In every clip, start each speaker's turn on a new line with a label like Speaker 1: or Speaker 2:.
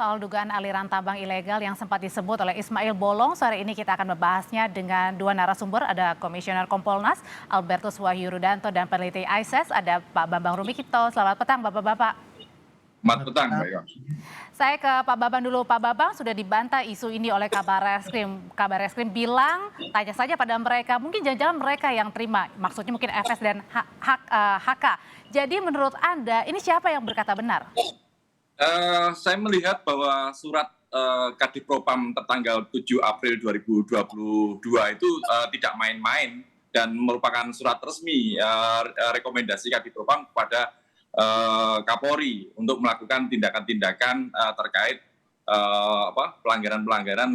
Speaker 1: Soal dugaan aliran tambang ilegal yang sempat disebut oleh Ismail Bolong, sore ini kita akan membahasnya dengan dua narasumber, ada Komisioner Kompolnas Albertus Wahyu Rudanto dan peneliti ICES, ada Pak Bambang Rumikito. Selamat petang Bapak-Bapak.
Speaker 2: Selamat petang, Mbak Ika.
Speaker 1: Saya ke Pak Bambang dulu. Pak Bambang, sudah dibantah isu ini oleh Kabar Reskrim. Kabar Reskrim bilang, tanya saja pada mereka, mungkin jangan-jangan mereka yang terima, maksudnya mungkin FS dan HK. Jadi menurut Anda, ini siapa yang berkata benar?
Speaker 2: Saya melihat bahwa surat Kadipropam tertanggal 7 April 2022 itu tidak main-main dan merupakan surat resmi rekomendasi Kadipropam kepada Kapolri untuk melakukan tindakan-tindakan terkait pelanggaran-pelanggaran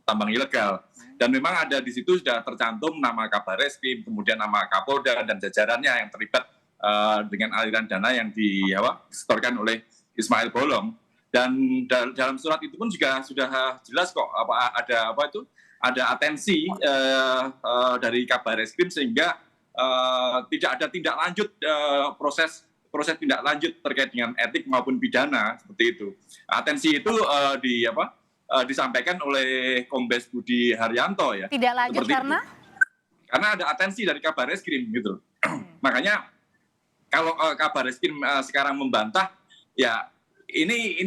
Speaker 2: tambang ilegal. Dan memang ada di situ sudah tercantum nama Kabar Reskrim, kemudian nama Kapolda dan jajarannya yang terlibat dengan aliran dana yang disetorkan oleh Ismail Bolong. Dan dalam surat itu pun juga sudah jelas kok ada atensi dari Kabar Reskrim sehingga tidak ada tindak lanjut proses tindak lanjut terkait dengan etik maupun pidana seperti itu. Atensi itu disampaikan oleh Kombes Budi Haryanto ya.
Speaker 1: Tidak lanjut karena?
Speaker 2: Karena ada atensi dari Kabar Reskrim gitu. Makanya kalau Kabar Reskrim sekarang membantah, ya ini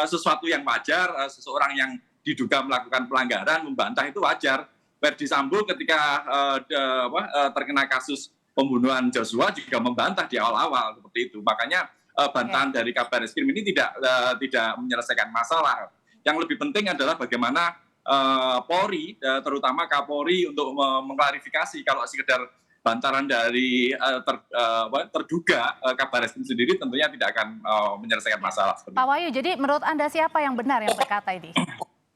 Speaker 2: sesuatu yang wajar. Seseorang yang diduga melakukan pelanggaran membantah itu wajar. Verdi Sambo ketika terkena kasus pembunuhan Joshua juga membantah di awal-awal seperti itu. Makanya bantahan dari Kabar Reskrim ini tidak menyelesaikan masalah. Yang lebih penting adalah bagaimana Polri, terutama Kapolri untuk mengklarifikasi. Kalau sekedar bantaran dari terduga Kabar Reskrim sendiri tentunya tidak akan menyelesaikan masalah.
Speaker 1: Pak Wahyu, jadi menurut Anda siapa yang benar yang berkata ini?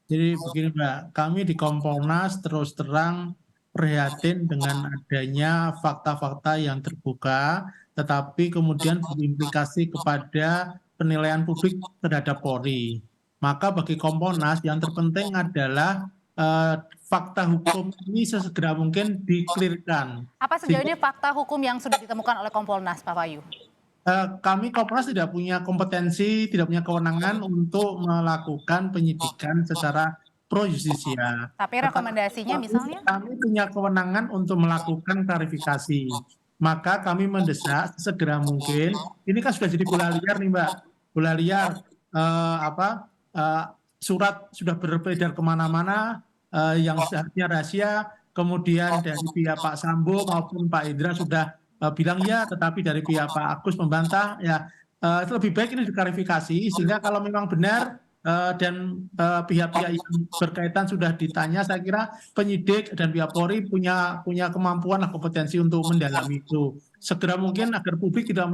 Speaker 3: Jadi begini Mbak, kami di Kompolnas terus terang prihatin dengan adanya fakta-fakta yang terbuka, tetapi kemudian berimplikasi kepada penilaian publik terhadap Polri. Maka bagi Kompolnas yang terpenting adalah fakta hukum ini sesegera mungkin dikelirkan.
Speaker 1: Apa sejauh ini fakta hukum yang sudah ditemukan oleh Kompolnas, Pak Wahyu?
Speaker 3: Kami Kompolnas tidak punya kompetensi, tidak punya kewenangan untuk melakukan penyidikan secara pro justisia.
Speaker 1: Tapi rekomendasinya misalnya?
Speaker 3: Kami punya kewenangan untuk melakukan klarifikasi. Maka kami mendesak segera mungkin, ini kan sudah jadi bola liar nih Mbak, bola liar surat sudah beredar kemana-mana yang seharusnya rahasia, kemudian dari pihak Pak Sambo maupun Pak Indra sudah bilang ya, tetapi dari pihak Pak Agus membantah ya. Lebih baik ini diklarifikasi sehingga kalau memang benar dan pihak-pihak yang berkaitan sudah ditanya, saya kira penyidik dan pihak Polri punya kemampuan dan kompetensi untuk mendalami itu segera mungkin agar publik tidak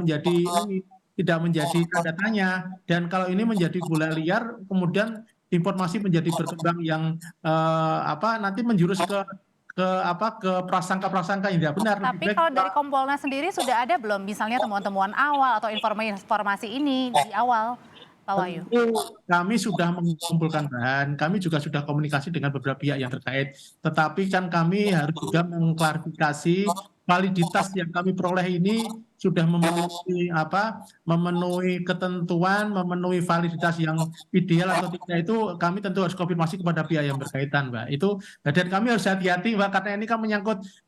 Speaker 3: menjadi tanda tanya, dan kalau ini menjadi bola liar kemudian informasi menjadi berkembang yang nanti menjurus ke prasangka-prasangka yang tidak benar.
Speaker 1: Tapi kalau dari Kompolnas sendiri sudah ada belum misalnya temuan-temuan awal atau informasi ini di awal, Pak Wahyu?
Speaker 3: Kami sudah mengumpulkan bahan, kami juga sudah komunikasi dengan beberapa pihak yang terkait, tetapi kan kami harus juga mengklarifikasi validitas yang kami peroleh ini sudah memenuhi ketentuan, memenuhi validitas yang ideal atau tidak, itu kami tentu harus konfirmasi kepada pihak yang berkaitan, Mbak. Itu, dan kami harus hati-hati, Mbak, karena ini kan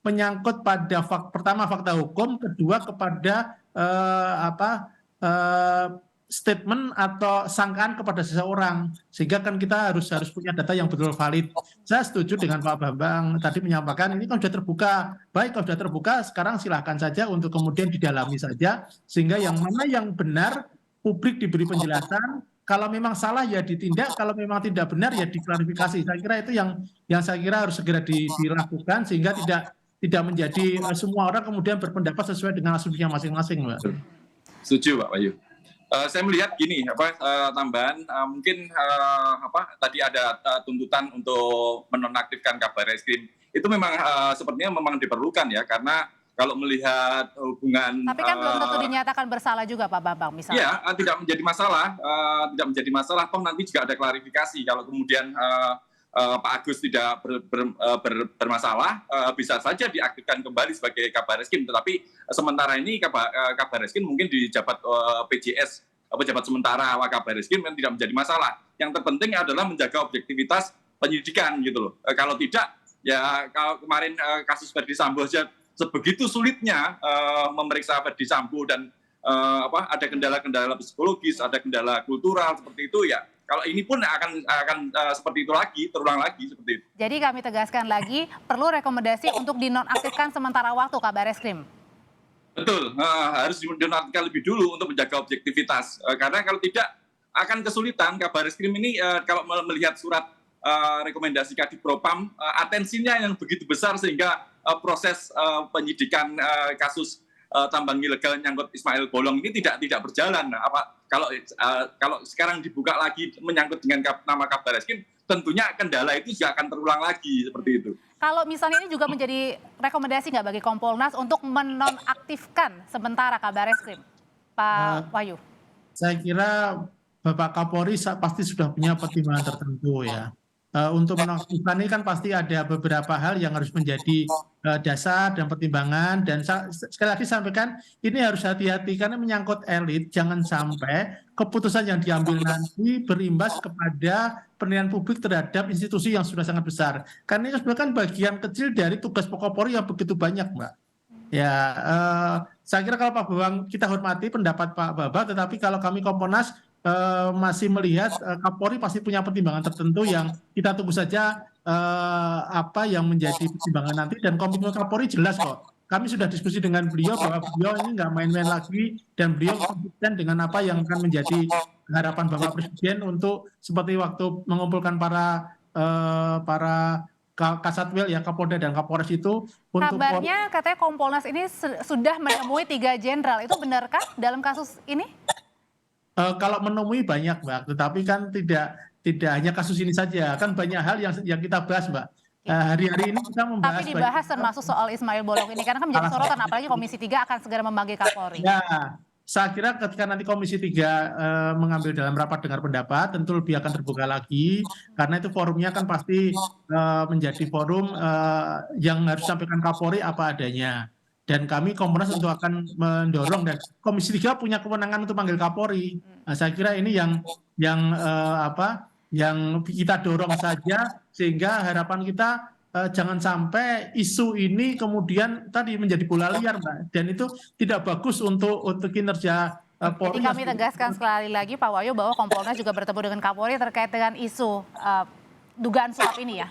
Speaker 3: menyangkut pada pertama fakta hukum, kedua kepada statement atau sangkaan kepada seseorang, sehingga kan kita harus punya data yang betul valid. Saya setuju dengan Pak Bambang tadi menyampaikan ini kan sudah terbuka. Baik, kalau sudah terbuka sekarang silahkan saja untuk kemudian didalami saja, sehingga yang mana yang benar publik diberi penjelasan, kalau memang salah ya ditindak, kalau memang tidak benar ya diklarifikasi. Saya kira itu yang saya kira harus segera dilakukan sehingga tidak menjadi semua orang kemudian berpendapat sesuai dengan asumsinya masing-masing, Mbak.
Speaker 2: Setuju, Pak Wahyu. Saya melihat gini, tambahan mungkin tadi ada tuntutan untuk menonaktifkan Kabar Reskrim. Itu memang sepertinya memang diperlukan ya, karena kalau melihat hubungan.
Speaker 1: Tapi kan belum tentu dinyatakan bersalah juga Pak Bambang misalnya.
Speaker 2: Iya, tidak menjadi masalah. Toh nanti juga ada klarifikasi kalau kemudian Pak Agus tidak bermasalah, bisa saja diaktifkan kembali sebagai Kabar Reskrim. Tetapi sementara ini Kabar Reskrim mungkin dijabat PJS pejabat sementara Wakabareskim kan tidak menjadi masalah. Yang terpenting adalah menjaga objektivitas penyidikan gitu loh. Kalau tidak, ya kalau kemarin kasus Verdi Sambo saja sebegitu sulitnya memeriksa Verdi Sambo dan ada kendala-kendala psikologis, ada kendala kultural seperti itu ya. Kalau ini pun akan seperti itu lagi, terulang lagi seperti itu.
Speaker 1: Jadi kami tegaskan lagi, perlu rekomendasi untuk dinonaktifkan sementara waktu Kabareskrim.
Speaker 2: Betul, harus dinonaktifkan lebih dulu untuk menjaga objektivitas. Karena kalau tidak akan kesulitan Kabareskrim ini kalau melihat surat rekomendasi Kadif Propam, atensinya yang begitu besar sehingga proses penyidikan kasus tambang ilegal nyangkut Ismail Bolong ini tidak berjalan. Kalau sekarang dibuka lagi menyangkut dengan nama Kabareskrim, tentunya kendala itu juga akan terulang lagi seperti itu.
Speaker 1: Kalau misalnya ini juga menjadi rekomendasi nggak bagi Kompolnas untuk menonaktifkan sementara Kabareskrim, Pak Wahyu?
Speaker 3: Saya kira Bapak Kapolri pasti sudah punya pertimbangan tertentu ya. Untuk menonaktifkan ini kan pasti ada beberapa hal yang harus menjadi dasar dan pertimbangan, dan sekali lagi sampaikan ini harus hati-hati karena menyangkut elit, jangan sampai keputusan yang diambil nanti berimbas kepada penilaian publik terhadap institusi yang sudah sangat besar. Karena ini sebenarnya kan bagian kecil dari tugas pokok Polri yang begitu banyak, Mbak. Ya, saya kira kalau Pak Bambang, kita hormati pendapat Pak Bambang, tetapi kalau kami Kompolnas masih melihat Kapolri pasti punya pertimbangan tertentu yang kita tunggu saja apa yang menjadi pertimbangan nanti, dan komitmen Kapolri jelas kok. Kami sudah diskusi dengan beliau bahwa beliau ini nggak main-main lagi dan beliau konsisten dengan apa yang akan menjadi harapan Bapak Presiden untuk seperti waktu mengumpulkan para Kasatwil ya, Kapolda dan Kapolres itu.
Speaker 1: Kabarnya katanya Kompolnas ini sudah menemui 3 jenderal, itu benarkah dalam kasus ini?
Speaker 3: Kalau menemui banyak, Mbak, tetapi kan tidak hanya kasus ini saja, kan banyak hal yang kita bahas, Mbak. Hari-hari ini kita membahas.
Speaker 1: Tapi dibahas termasuk soal Ismail Bolong ini, karena kan menjadi sorotan, apalagi Komisi 3 akan segera memanggil Kapolri.
Speaker 3: Ya, saya kira ketika nanti Komisi 3 mengambil dalam rapat dengar pendapat, tentu lebih akan terbuka lagi, karena itu forumnya kan pasti menjadi forum yang harus disampaikan Kapolri apa adanya. Dan kami Kompolnas tentu akan mendorong, dan Komisi 3 punya kewenangan untuk manggil Kapolri. Nah, saya kira ini yang kita dorong saja, sehingga harapan kita jangan sampai isu ini kemudian tadi menjadi bola liar, Mbak. Dan itu tidak bagus untuk kinerja Polri.
Speaker 1: Jadi kami tegaskan sekali lagi Pak Wahyu bahwa Kompolnas juga bertemu dengan Kapolri terkait dengan isu dugaan suap ini ya.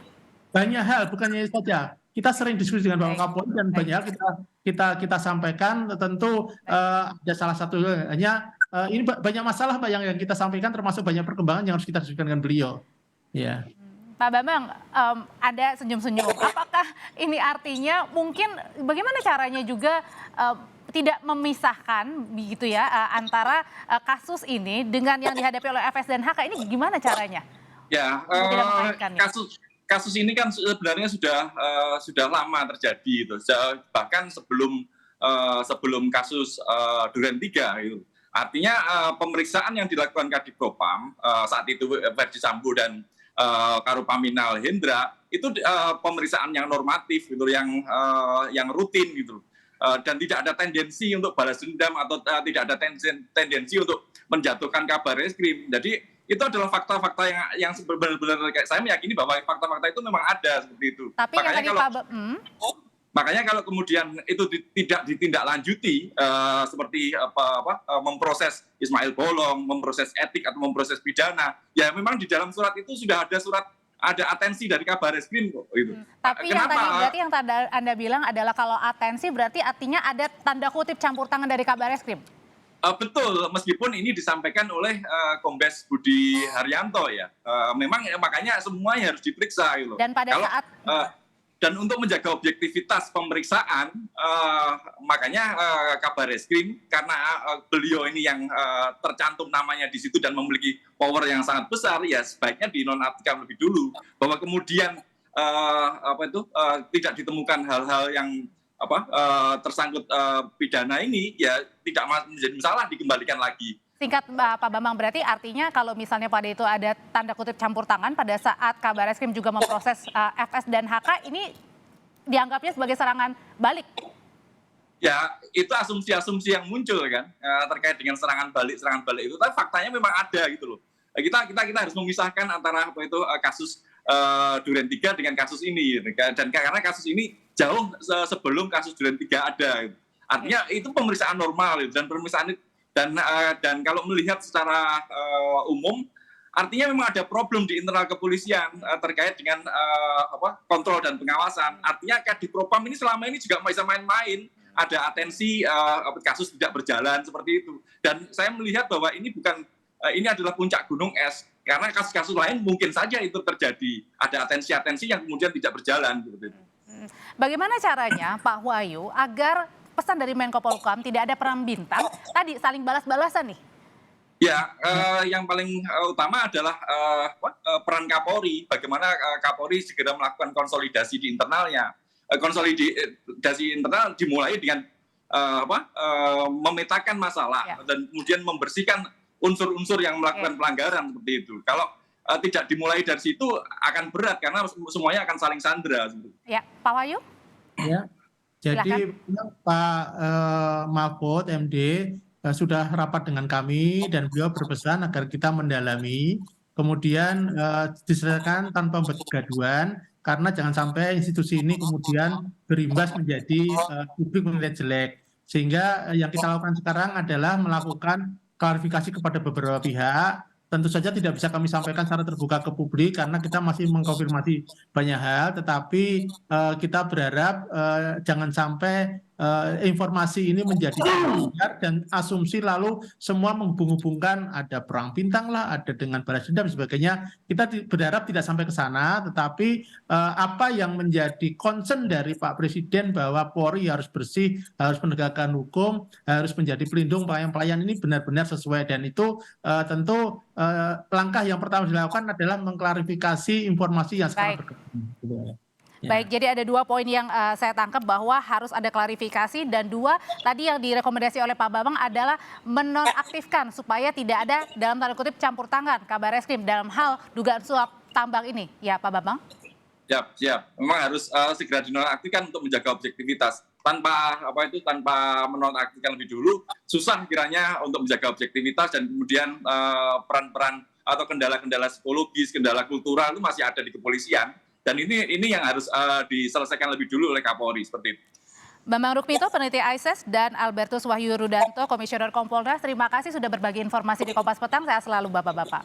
Speaker 3: Banyak hal, bukannya saja. Kita sering diskusi dengan Bapak Kapolri dan banyak hal kita sampaikan. Tentu ada salah satu hanya ini banyak masalah, Pak, yang kita sampaikan, termasuk banyak perkembangan yang harus kita diskusikan dengan beliau. Ya.
Speaker 1: Pak Bambang, ada senyum-senyum. Apakah ini artinya mungkin bagaimana caranya juga tidak memisahkan begitu ya antara kasus ini dengan yang dihadapi oleh FS dan HK, ini gimana caranya?
Speaker 2: Ya, kasus ini kan sebenarnya sudah lama terjadi itu, bahkan sebelum kasus Duren 3 itu. Artinya pemeriksaan yang dilakukan Kadif Propam saat itu Verdi Sambo dan Karopaminal Hendra itu pemeriksaan yang normatif gitu, yang rutin gitu, dan tidak ada tendensi untuk balas dendam atau tidak ada tendensi untuk menjatuhkan Kabareskrim. Jadi itu adalah fakta-fakta yang benar-benar saya meyakini bahwa fakta-fakta itu memang ada seperti itu.
Speaker 1: Tapi
Speaker 2: makanya kalau kemudian itu tidak ditindaklanjuti seperti memproses Ismail Bolong, memproses etik atau memproses pidana, ya memang di dalam surat itu sudah ada atensi dari Kabareskrim kok gitu.
Speaker 1: Tapi berarti yang Anda bilang adalah kalau atensi berarti artinya ada tanda kutip campur tangan dari Kabareskrim.
Speaker 2: Betul, meskipun ini disampaikan oleh Kombes Budi Haryanto ya, memang makanya semuanya harus diperiksa gitu.
Speaker 1: Dan pada saat
Speaker 2: dan untuk menjaga objektivitas pemeriksaan, makanya Kabareskrim karena beliau ini yang tercantum namanya di situ dan memiliki power yang sangat besar, ya sebaiknya dinonaktifkan lebih dulu, bahwa kemudian tidak ditemukan hal-hal yang tersangkut pidana ini, ya tidak menjadi masalah, dikembalikan lagi.
Speaker 1: Singkat Pak Bambang, berarti artinya kalau misalnya pada itu ada tanda kutip campur tangan pada saat Kabareskrim juga memproses FS dan HK, ini dianggapnya sebagai serangan balik?
Speaker 2: Ya, itu asumsi-asumsi yang muncul kan terkait dengan serangan balik itu. Tapi faktanya memang ada gitu loh. Kita harus memisahkan antara apa itu kasus Duren 3 dengan kasus ini. Gitu. Dan karena kasus ini jauh sebelum kasus Duren 3 ada. Gitu. Artinya itu pemeriksaan normal gitu. Dan pemeriksaan dan kalau melihat secara umum, artinya memang ada problem di internal kepolisian terkait dengan kontrol dan pengawasan. Artinya Kadipropam ini selama ini juga bisa main-main. Ada atensi kasus tidak berjalan seperti itu. Dan saya melihat bahwa ini adalah puncak gunung es. Karena kasus-kasus lain mungkin saja itu terjadi. Ada atensi-atensi yang kemudian tidak berjalan. Gitu.
Speaker 1: Bagaimana caranya Pak Wahyu agar pesan dari Menko Polhukam tidak ada perang bintang, tadi saling balas-balasan nih?
Speaker 2: Ya, yang paling utama adalah peran Kapolri. Bagaimana Kapolri segera melakukan konsolidasi di internalnya. Konsolidasi internal dimulai dengan memetakan masalah dan kemudian membersihkan unsur-unsur yang melakukan pelanggaran seperti itu. Kalau tidak dimulai dari situ akan berat karena semuanya akan saling sandra.
Speaker 1: Ya, Pak Wahyu?
Speaker 3: Ya, jadi Pak Mahfud MD sudah rapat dengan kami dan beliau berpesan agar kita mendalami, kemudian diselesaikan tanpa berkegaduhan, karena jangan sampai institusi ini kemudian berimbas menjadi publik menilai jelek. Sehingga yang kita lakukan sekarang adalah melakukan klarifikasi kepada beberapa pihak. Tentu saja tidak bisa kami sampaikan secara terbuka ke publik karena kita masih mengkonfirmasi banyak hal, tetapi kita berharap jangan sampai informasi ini menjadi benar dan asumsi lalu semua menghubung-hubungkan ada perang bintang lah, ada dengan balas dendam dan sebagainya. Kita berharap tidak sampai ke sana, tetapi apa yang menjadi concern dari Pak Presiden bahwa Polri harus bersih, harus menegakkan hukum, harus menjadi pelindung pelayan-pelayan ini benar-benar sesuai, dan itu tentu langkah yang pertama dilakukan adalah mengklarifikasi informasi yang sekarang berkembang.
Speaker 1: Ya. Baik, jadi ada 2 poin yang saya tangkap bahwa harus ada klarifikasi, dan 2 tadi yang direkomendasi oleh Pak Bambang adalah menonaktifkan supaya tidak ada dalam tanda kutip campur tangan Kabareskrim dalam hal dugaan suap tambang ini. Ya, Pak Bambang?
Speaker 2: Siap. Memang harus segera dinonaktifkan untuk menjaga objektivitas. Tanpa menonaktifkan lebih dulu, susah kiranya untuk menjaga objektivitas, dan kemudian peran-peran atau kendala-kendala psikologis, kendala kultural itu masih ada di kepolisian. Dan ini yang harus diselesaikan lebih dulu oleh Kapolri seperti itu.
Speaker 1: Bambang Rukmito, peneliti ISIS, dan Albertus Wahyu Rudanto, Komisioner Kompolnas, terima kasih sudah berbagi informasi di Kompas Petang. Sehat selalu Bapak-Bapak.